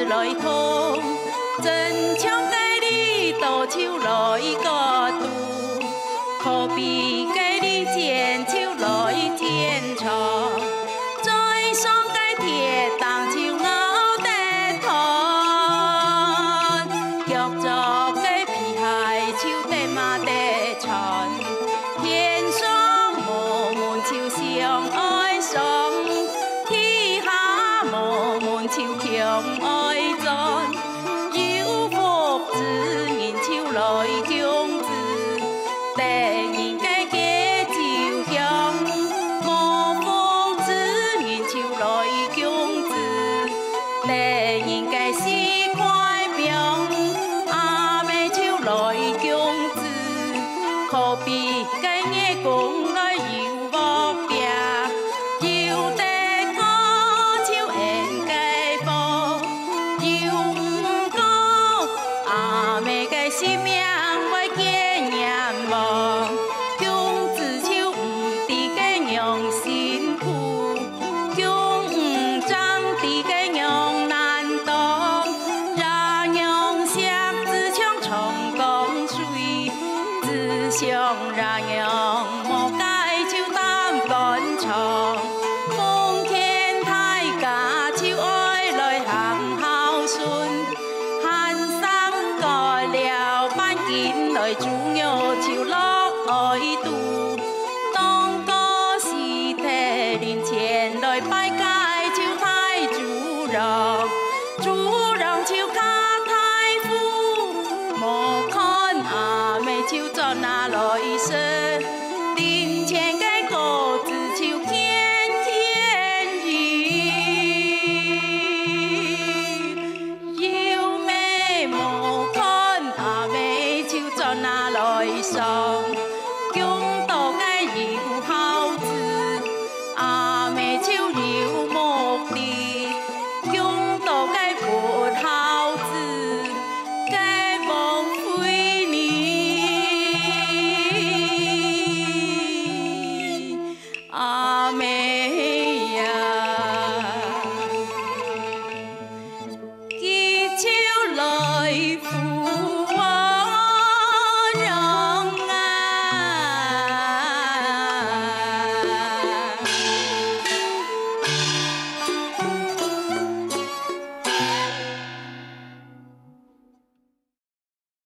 来通，真枪该你倒手来个渡，可比该你剪手来剪长，再上该铁当手咬得痛，脚着该皮海手得马得长，天上无门手相爱上，天下无门手强爱zan有福之人手来供子，第人该家就香，无福之人手来供子，第人该是块饼，阿妹手来供子，可比该夜公来有无病，有得高手应该报，有唔讲阿妹该性命我见阎王，供子手唔知该娘辛苦，供唔长知该娘难当，让娘相自强成功水，自想让娘莫该手担干长，奉天太家手爱来行孝顺，汉生改了班金来煮肉手落爱肚，当个是替人前来拜街手太主人，主人手卡太夫，莫看阿妹手做哪来说，人前该个子手天天鱼，有妹莫看阿妹手做哪来说，供到该有孝子，阿妹手有目的，供到该不孝子，该枉费你，阿妹呀，记手来扶。